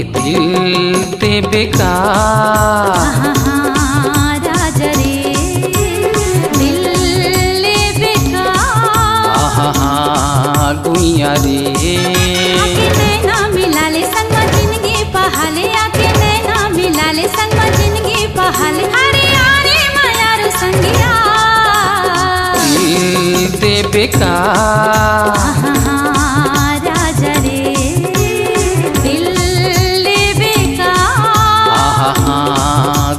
दिल ते बेकार राजा रे दिल ले बेकार गुइया रे आके नैना मिला ले संग जिंदगी पहाले आके नैना मिला ले संग जिंदगी पहाले अरे यारे मायारू संगिया दिल ते बेकार राजा रे दिल ले बेकार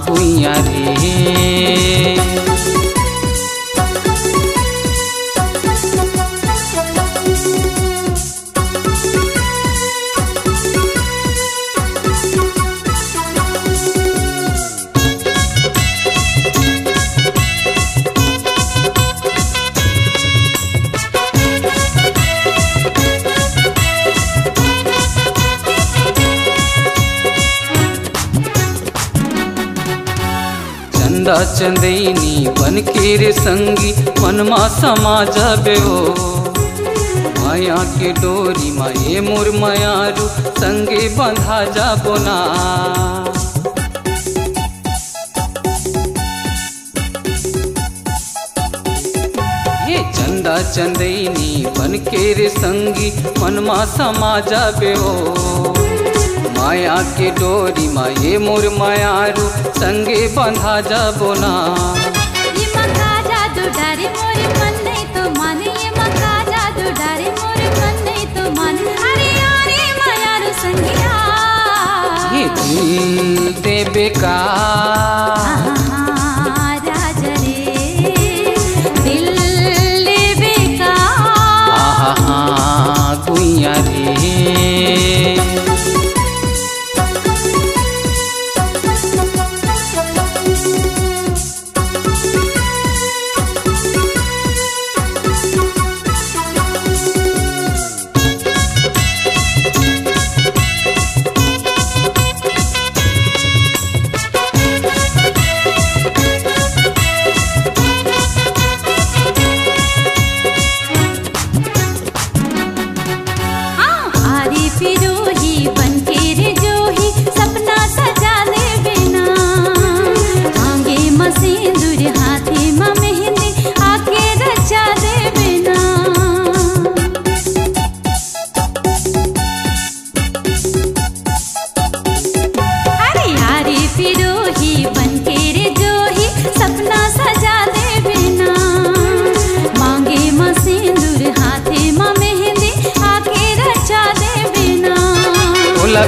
गुइया रे चंदा चंदैनी बन के रे संगी मनमा समा जाबे हो माया के डोरी माए मोर मायारू संगे बंधा जाबो ना ये चंदा चंदैनी बन के रे संगी मनमा समा जाबे हो माया के डोरी माए मोर मायारू संगे बंधा जाबो ना ये मका जादू डारे मोरे मन नहीं तो माने ये मका जादू डारे मोरे मन नहीं तो माने अरे यारे मायारू संगिया ये दिल ते बेकार राजा रे दिल ले बेकार गुइया रे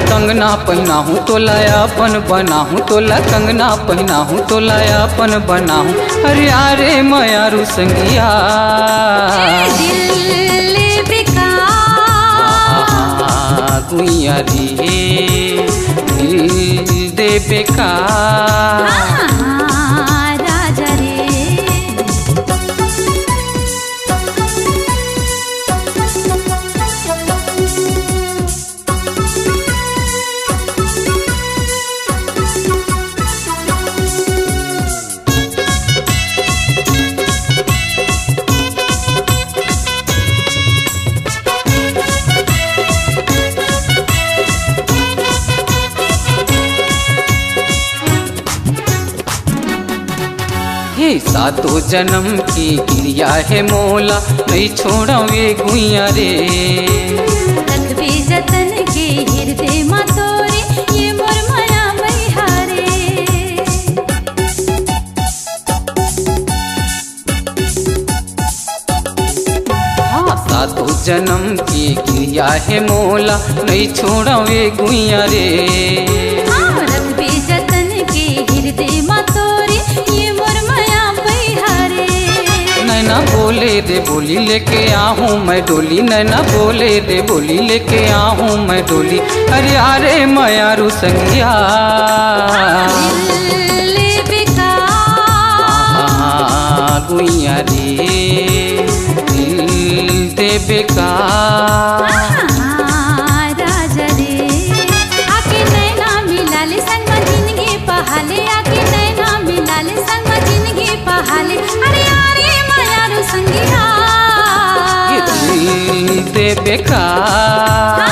कंगना पहना हूँ तो लायापन बना हूँ तोला कंगना पहना हूँ तो लायापन बना हूँ अरे यारे मायारू संगिया दिल ले बेकार गुइया रे दिल दे बेकार राजा रे सातों जन्म की क्रिया है मोला नहीं छोड़ावे गुइया रे रखबे जतन के हृदय मा तोरे ये मोर माया बहिहारे सातों जन्म की क्रिया है मोला नहीं छोड़ावे गुइया रे रखबे जतन के हृदय मा तोरे ये मोर माया बहिहारे नैना बोले रे बोली लेके आहूँ मैं डोली नैना बोले रे बोली लेके आहूँ मैं डोली अरे यारे मायारू संगिया दिल ले बेकार गुइया रे दिल ते बेकार राजा रे आके नैना मिला ले संग जिंदगी पहाले आके नैना मिला ले संग जिंदगी पहाले अरे यारे मायारू संगिया ये दिल ते बेकार